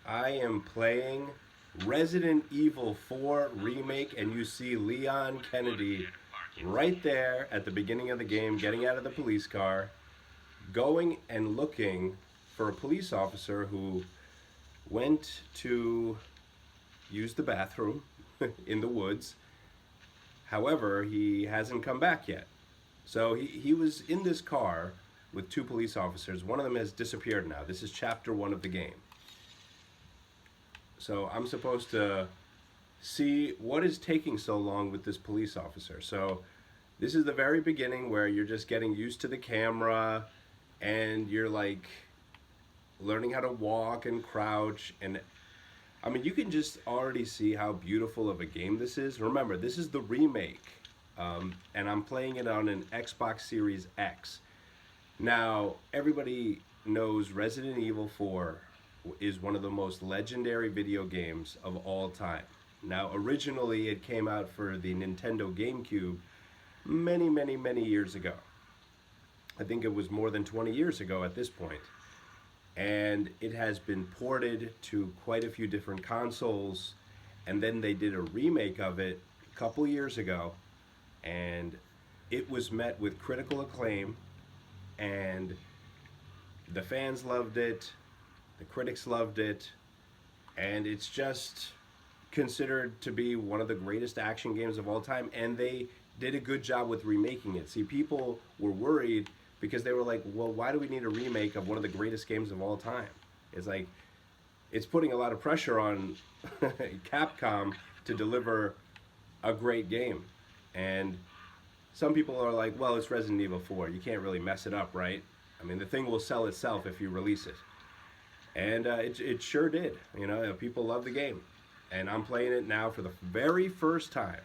I am playing Resident Evil 4 Remake, and you see Leon Kennedy right there at the beginning of the game getting out of the police car, going and looking for a police officer who went to use the bathroom in the woods. However, he hasn't come back yet. So he was in this car with two police officers. One of them has disappeared now. This is chapter one of the game. So I'm supposed to see what is taking so long with this police officer. So this is the very beginning where you're just getting used to the camera and you're like learning how to walk and crouch. And I mean, you can just already see how beautiful of a game this is. Remember, this is the remake, and I'm playing it on an Xbox Series X. Now, everybody knows Resident Evil 4 is one of the most legendary video games of all time. Now, originally it came out for the Nintendo GameCube many, many, many years ago. I think it was more than 20 years ago at this point. And it has been ported to quite a few different consoles, and then they did a remake of it a couple years ago, and it was met with critical acclaim, and the fans loved it, the critics loved it, and it's just considered to be one of the greatest action games of all time, and they did a good job with remaking it. See, people were worried because they were like, well, why do we need a remake of one of the greatest games of all time? It's like, it's putting a lot of pressure on Capcom to deliver a great game. And some people are like, well, it's Resident Evil 4. You can't really mess it up, right? I mean, the thing will sell itself if you release it. And it sure did. You know, people love the game. And I'm playing it now for the very first time.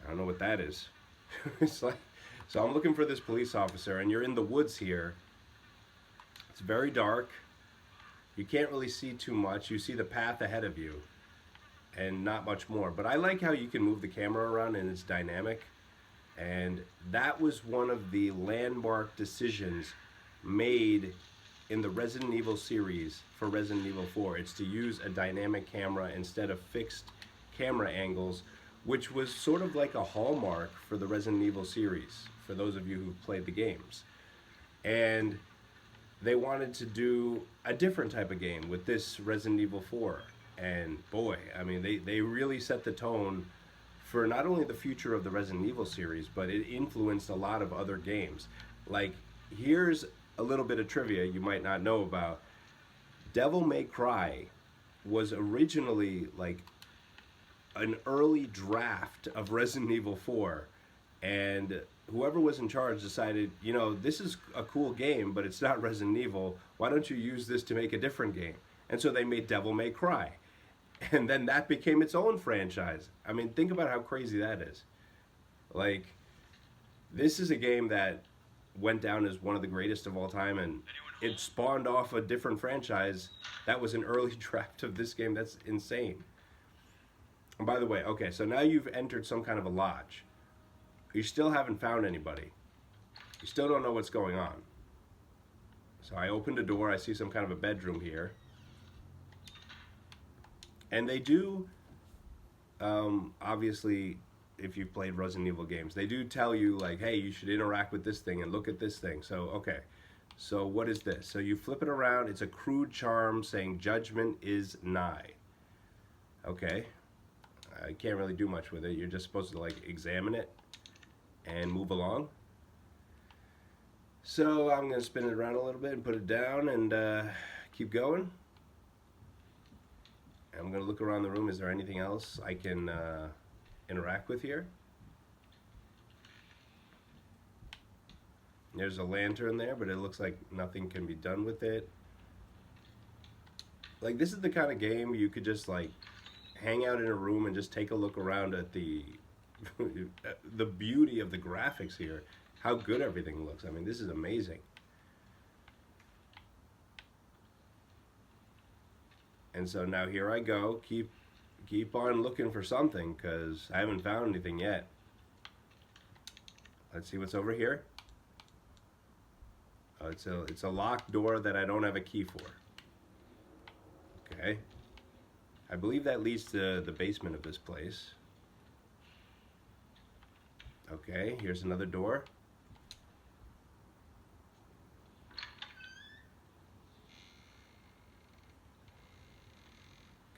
I don't know what that is. It's like, so I'm looking for this police officer, and you're in the woods here. It's very dark. You can't really see too much. You see the path ahead of you, and not much more. But I like how you can move the camera around, and it's dynamic. And that was one of the landmark decisions made in the Resident Evil series for Resident Evil 4. It's to use a dynamic camera instead of fixed camera angles, which was sort of like a hallmark for the Resident Evil series, for those of you who've played the games. And they wanted to do a different type of game with this Resident Evil 4. And boy, I mean, they really set the tone for not only the future of the Resident Evil series, but it influenced a lot of other games. Like, here's a little bit of trivia you might not know about. Devil May Cry was originally like an early draft of Resident Evil 4, and whoever was in charge decided, you know, this is a cool game, but it's not Resident Evil. Why don't you use this to make a different game? And so they made Devil May Cry. And then that became its own franchise. I mean, think about how crazy that is. Like, this is a game that went down as one of the greatest of all time, and it spawned off a different franchise that was an early draft of this game. That's insane. And by the way, okay, so now you've entered some kind of a lodge. You still haven't found anybody. You still don't know what's going on. So I opened a door. I see some kind of a bedroom here. And they do, obviously, if you've played Resident Evil games, they do tell you, like, hey, you should interact with this thing and look at this thing. So, okay. So what is this? So you flip it around. It's a crude charm saying judgment is nigh. Okay. I can't really do much with it. You're just supposed to, like, examine it and move along. So I'm going to spin it around a little bit and put it down and keep going. I'm going to look around the room. Is there anything else I can interact with here? There's a lantern there, but it looks like nothing can be done with it. Like, this is the kind of game you could just, like, hang out in a room and just take a look around at the the beauty of the graphics here. How good everything looks. I mean, this is amazing. And so now here I go. Keep on looking for something, because I haven't found anything yet. Let's see what's over here. Oh, it's a locked door that I don't have a key for. Okay. I believe that leads to the basement of this place. Okay, here's another door.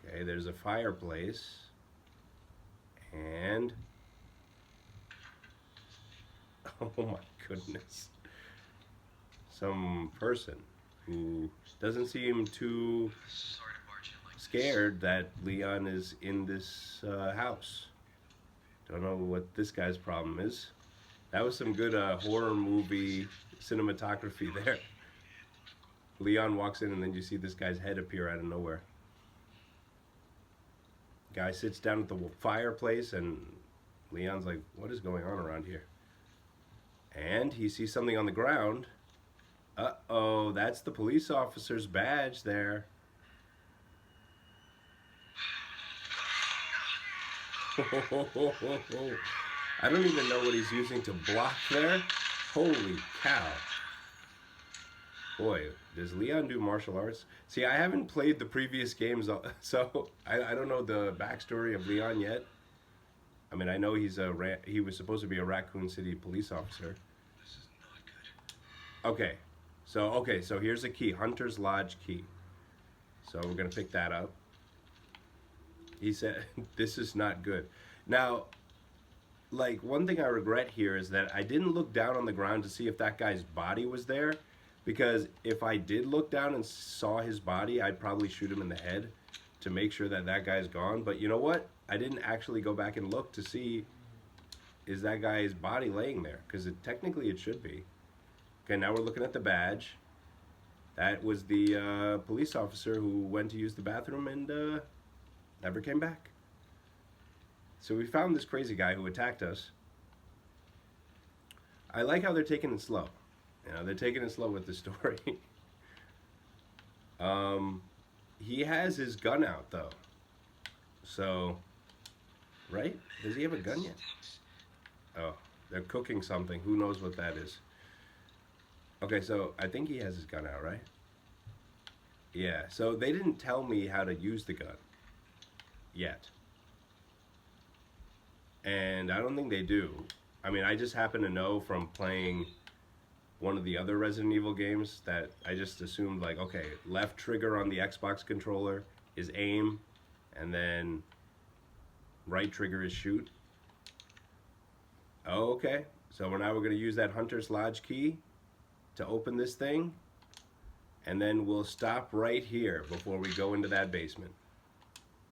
Okay, there's a fireplace. And... oh my goodness. Some person who doesn't seem too scared that Leon is in this house. Don't know what this guy's problem is. That was some good horror movie cinematography there. Leon walks in and then you see this guy's head appear out of nowhere. Guy sits down at the fireplace and Leon's like, what is going on around here? And he sees something on the ground. Uh-oh, that's the police officer's badge there. I don't even know what he's using to block there. Holy cow. Boy, does Leon do martial arts? See, I haven't played the previous games, so I don't know the backstory of Leon yet. I mean, I know he was supposed to be a Raccoon City police officer. This is not good. Okay, so here's a key, Hunter's Lodge key. So we're gonna pick that up. He said, this is not good. Now, like, one thing I regret here is that I didn't look down on the ground to see if that guy's body was there. Because if I did look down and saw his body, I'd probably shoot him in the head to make sure that that guy's gone. But you know what? I didn't actually go back and look to see, is that guy's body laying there? Because technically it should be. Okay, now we're looking at the badge. That was the police officer who went to use the bathroom and never came back. So we found this crazy guy who attacked us. I like how they're taking it slow. You know, they're taking it slow with the story. He has his gun out though. So, right? Does he have a gun yet? Oh, they're cooking something. Who knows what that is? Okay, so I think he has his gun out, right? Yeah, so they didn't tell me how to use the gun yet. And I don't think they do. I mean, I just happen to know from playing one of the other Resident Evil games that I just assumed, like, okay, left trigger on the Xbox controller is aim, and then right trigger is shoot. Oh, okay, so now we're going to use that Hunter's Lodge key to open this thing, and then we'll stop right here before we go into that basement.